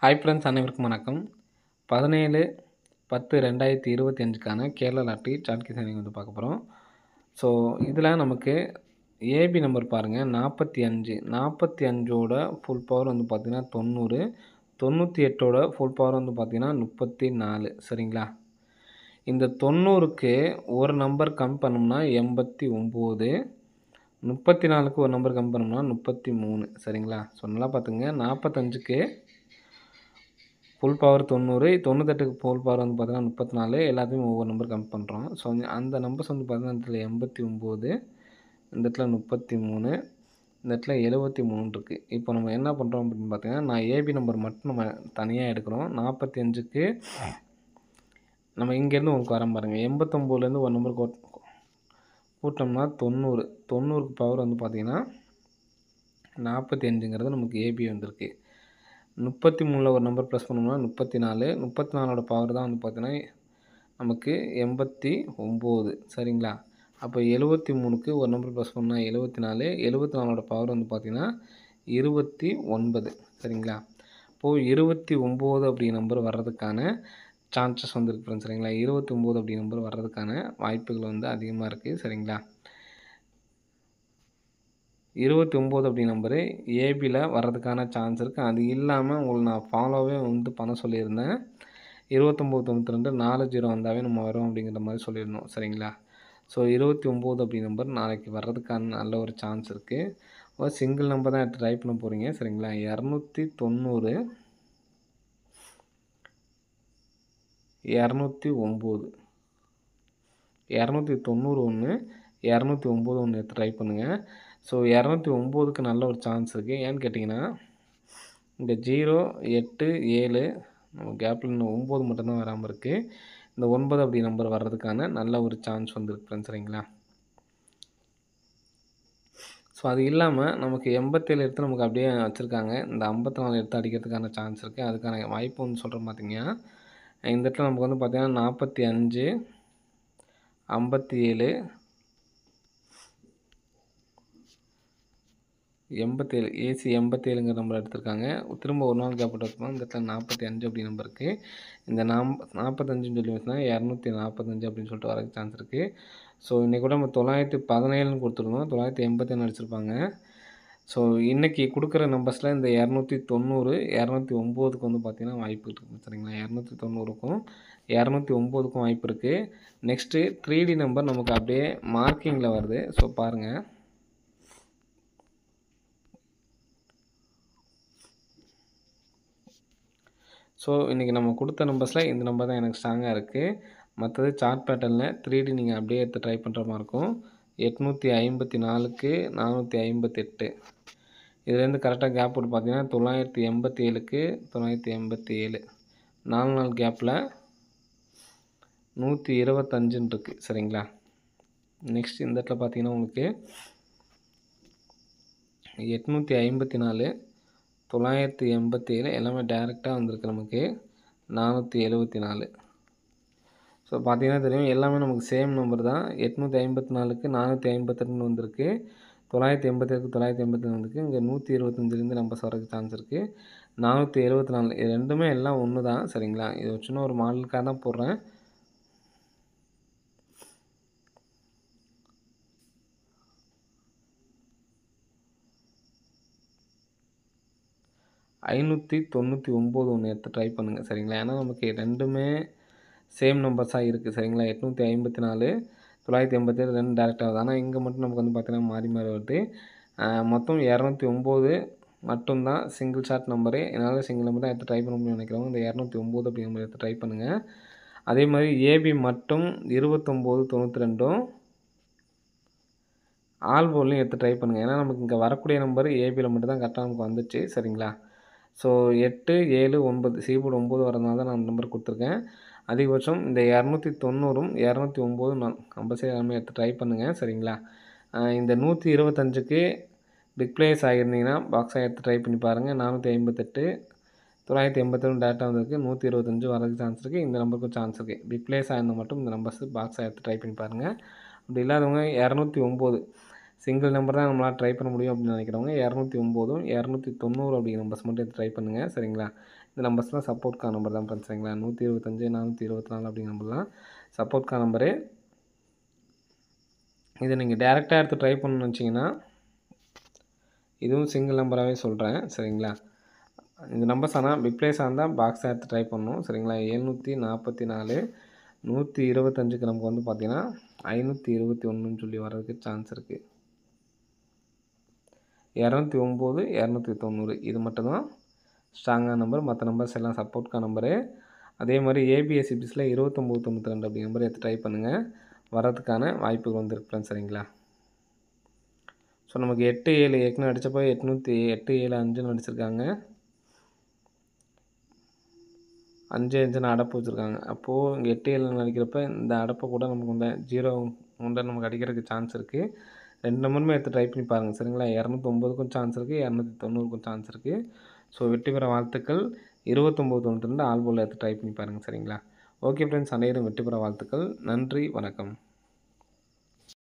Hi friends, அனைவருக்கும் வணக்கம். 17/10/2025க்கான Kerala lottery chart கிசானிங் வந்து பார்க்க போகிறோம். ஸோ இதில் நமக்கு ஏபி நம்பர் பாருங்கள் 45. 45ஓட ஃபுல் பவர் வந்து பார்த்திங்கன்னா 90. 98ஓட ஃபுல் பவர் வந்து பார்த்திங்கன்னா 34. சரிங்களா? இந்த 90க்கு ஒரு நம்பர் கம்மி பண்ணோம்னா 89. 34க்கு ஒரு நம்பர் கம்மி பண்ணோம்னா 33. சரிங்களா? ஸோ நல்லா பார்த்துங்க. 45க்கு ஃபுல் பவர் 90, 98க்கு ஃபுல் பவர் வந்து பார்த்தீங்கன்னா 34. எல்லாத்தையும் ஒவ்வொரு நம்பர் கம்மி பண்ணுறோம். ஸோ அந்த நம்பர்ஸ் வந்து பார்த்தீங்கன்னா இந்த இடத்துல 89, இந்த இடத்துல 33, இந்த இடத்துல 73 இருக்குது. இப்போ நம்ம என்ன பண்ணுறோம் அப்படின்னு பார்த்தீங்கன்னா, நான் ஏபி நம்பர் மட்டும் நம்ம தனியாக எடுக்கிறோம். 45க்கு நம்ம இங்கேருந்து உங்களுக்கு வரோம் பாருங்கள். 89லேருந்து ஒரு நம்பர் கூட்டினோம்னா 90. 90க்கு பவர் வந்து பார்த்திங்கன்னா 45ங்கிறது நமக்கு ஏபி வந்திருக்கு. 33ல் ஒரு நம்பர் ப்ளஸ் பண்ணோம்னா 34. 34ஓட பவர் தான் வந்து பார்த்தீங்கன்னா நமக்கு 89. சரிங்களா? அப்போ 73க்கு ஒரு நம்பர் ப்ளஸ் பண்ணால் 74. 74ஓட பவர் வந்து பார்த்திங்கன்னா 29. சரிங்களா? இப்போது 29 அப்படி நம்பர் வர்றதுக்கான சான்சஸ் வந்துருக்கு ஃப்ரெண்ட்ஸ். சரிங்களா? 29 அப்படி நம்பர் வர்றதுக்கான வாய்ப்புகள் வந்து அதிகமாக இருக்குது. சரிங்களா? 29 அப்படி நம்பரு ஏபியில் வர்றதுக்கான சான்ஸ் இருக்குது. அது இல்லாமல் உங்களுக்கு நான் ஃபாலோவே வந்து பண்ண சொல்லியிருந்தேன். 2992 40 வந்தாவே நம்ம வரோம் அப்படிங்கிற மாதிரி சொல்லியிருந்தோம். சரிங்களா? ஸோ 29 அப்படி நம்பர் நாளைக்கு வர்றதுக்கான நல்ல ஒரு சான்ஸ் இருக்குது. ஒரு சிங்கிள் நம்பர் தான் எடுத்து ட்ரை பண்ண போகிறீங்க. சரிங்களா? 290, 209, 290 ஒன்று, 209 ஒன்று எடுத்து ட்ரை பண்ணுங்கள். ஸோ 209க்கு நல்ல ஒரு சான்ஸ் இருக்குது. ஏன்னு கேட்டிங்கன்னா இந்த 0, 8, 7 நம்ம கேப்பில் இன்னும் 9 மட்டும்தான் வராமல் இருக்குது. இந்த 9 அப்படி நம்பர் வர்றதுக்கான நல்ல ஒரு சான்ஸ் வந்துருக்கு ஃப்ரெண்ட்ஸ். சரிங்களா? ஸோ அது இல்லாமல் நமக்கு 87 எடுத்து நமக்கு அப்படியே வச்சுருக்காங்க. இந்த 54 எடுத்து அடிக்கிறதுக்கான சான்ஸ் இருக்குது. அதுக்கான வாய்ப்பு வந்து சொல்கிறேன் பார்த்தீங்கன்னா, இந்த இடத்துல நமக்கு வந்து பார்த்திங்கன்னா 45, 57, 87 ஏசி 87ங்கிற நம்பர் எடுத்திருக்காங்க. திரும்ப ஒரு நாள் கேப் எடுத்துக்கணும். இந்த இடத்துல 45 அப்படி நம்பர் இருக்குது. இந்த 45ன்னு சொல்லி வச்சுன்னா 245 அப்படின்னு சொல்லிட்டு வரதுக்கு சான்ஸ் இருக்குது. ஸோ இன்றைக்கி கூட நம்ம 917ன்னு கொடுத்துருந்தோம். 987 அடிச்சிருப்பாங்க. ஸோ இன்றைக்கி கொடுக்குற நம்பர்ஸில் இந்த 290, 209க்கு வந்து பார்த்திங்கன்னா வாய்ப்பு இருக்குது. சரிங்களா? 290க்கும் 209க்கும் வாய்ப்பு இருக்குது. நெக்ஸ்ட்டு 3D நம்பர் நமக்கு அப்படியே மார்க்கிங்கில் வருது. ஸோ பாருங்கள். ஸோ இன்றைக்கி நம்ம கொடுத்த நம்பர்ஸில் இந்த நம்பர் தான் எனக்கு ஸ்ட்ராங்காக இருக்குது. மற்றது சார்ட் பேட்டர்னில் 3D நீங்கள் அப்படியே எடுத்து ட்ரை பண்ணுற மாதிரி இருக்கும். 854க்கு 458. இதுலேருந்து கரெக்டாக கேப் போட்டு பார்த்தீங்கன்னா 987க்கு 987. 4 நாள் கேப்பில் 125ன்னு இருக்குது. சரிங்களா? நெக்ஸ்ட் இந்த இடத்துல பார்த்தீங்கன்னா உங்களுக்கு 854, 987 எல்லாமே டேரெக்டாக வந்திருக்கு நமக்கு 474. ஸோ பார்த்தீங்கன்னா தெரியும் எல்லாமே நமக்கு சேம் நம்பர் தான். 854க்கு 452 வந்திருக்கு. 987க்கு 987 வந்திருக்கு. இங்கே 125லேருந்து நம்பர்ஸ் வரதுக்கு சான்ஸ் இருக்குது. 474 இது ரெண்டுமே எல்லாம் ஒன்று தான். சரிங்களா? இது சின்ன ஒரு மாடலுக்காக தான் போடுறேன். $599 ஒன்று எடுத்து ட்ரை பண்ணுங்கள். சரிங்களா? ஏன்னா நமக்கு ரெண்டுமே சேம் நம்பர்ஸாக இருக்குது. சரிங்களா? 854, 987 ரெண்டு டேரெக்டாக வருது. ஆனால் இங்கே மட்டும் நமக்கு வந்து பார்த்திங்கன்னா மாறி மாறி வருது. மொத்தம் 209 மட்டும்தான் சிங்கிள் ஷார்ட் நம்பரு. என்னால் சிங்கிள் நம்பர் தான் எடுத்து ட்ரை பண்ண முடியும்னு நினைக்கிறவங்க இந்த 209 அப்படி நம்பர் எடுத்து ட்ரை பண்ணுங்கள். அதே மாதிரி ஏபி மட்டும் 2992 ஆல் போர்ட்லையும் எடுத்து ட்ரை பண்ணுங்கள். ஏன்னா நமக்கு இங்கே வரக்கூடிய நம்பர் ஏபியில் மட்டும் தான் கரெக்டாக நமக்கு வந்துச்சு. சரிங்களா? ஸோ 8, 7, 9 சீபோர்டு 9 வரதுனால தான் நான் அந்த நம்பர் கொடுத்துருக்கேன். அதிகபட்சம் இந்த 290ம் 209 கம்பல்சரி எல்லாமே எடுத்து ட்ரை பண்ணுங்கள். சரிங்களா? இந்த 125க்கு பிக் பிளேயர்ஸ் ஆகியிருந்தீங்கன்னா பாக்ஸாக எடுத்து ட்ரை பண்ணி பாருங்கள். 458, 987 டேட்டா வந்திருக்கு. 125 வரதுக்கு சான்ஸ் இருக்குது. இந்த நம்பருக்கும் சான்ஸ் இருக்குது. பிக் பிளேயர்ஸ் ஆயிருந்தால் மட்டும் இந்த நம்பர்ஸ் பாக்ஸாக எடுத்து ட்ரை பண்ணி பாருங்கள். அப்படி இல்லாதவங்க 209 சிங்கிள் நம்பர் தான் நம்மளால் ட்ரை பண்ண முடியும் அப்படின்னு நினைக்கிறவங்க 209 290 அப்படிங்கிற நம்பர்ஸ் மட்டும் எடுத்து ட்ரை பண்ணுங்கள். சரிங்களா? இந்த நம்பர்ஸ்லாம் சப்போர்ட்கான நம்பர் தான் ஃப்ரெண்ட்ஸ். சரிங்களா? 125 424 அப்படிங்கிற நம்பர்லாம் சப்போர்ட்கான நம்பரு. இதை நீங்கள் டேரெக்டாக எடுத்து ட்ரை பண்ணணும்னு நினச்சிங்கன்னா இதுவும் சிங்கிள் நம்பராகவே சொல்கிறேன். சரிங்களா? இந்த நம்பர்ஸ் ஆனால் பிக்ப்ளேஸாக இருந்தால் பாக்ஸாக எடுத்து ட்ரை பண்ணணும். சரிங்களா? 744 125க்கு நமக்கு வந்து பார்த்திங்கன்னா 521ன்னு சொல்லி வர்றதுக்கு சான்ஸ் இருக்குது. 209 290 இது மட்டும்தான் ஸ்ட்ராங்கான நம்பர். மற்ற நம்பர்ஸ் எல்லாம் சப்போர்ட்கான நம்பரு. அதே மாதிரி ஏபிஎஸ்சிபிஸில் 2992 அப்படிங்கிற நம்பர் எடுத்து ட்ரை பண்ணுங்கள். வர்றதுக்கான வாய்ப்புகள் வந்துருக்கு ஃப்ரெண்ட்ஸ். சரிங்களா? ஸோ நமக்கு 87 ஏற்கனவே அடித்தப்போ 875ன்னு அடிச்சிருக்காங்க. 5 அடப்பு வச்சுருக்காங்க. அப்போது இங்கே 87 அடிக்கிறப்ப இந்த அடப்பை கூட நமக்கு இந்த 0 உண்டை நமக்கு அடிக்கிறதுக்கு சான்ஸ் இருக்குது. 2 நம்பருமே எடுத்து ட்ரை பண்ணி பாருங்கள். சரிங்களா? 209க்கும் சான்ஸ் இருக்குது, 290க்கும் சான்ஸ் இருக்குது. ஸோ வெற்றி பெற வாழ்த்துக்கள். 2992 ஆல் போல் எடுத்து ட்ரை பண்ணி பாருங்கள். சரிங்களா? ஓகே ஃப்ரெண்ட்ஸ், அனைவரும் வெற்றி பெற வாழ்த்துக்கள். நன்றி, வணக்கம்.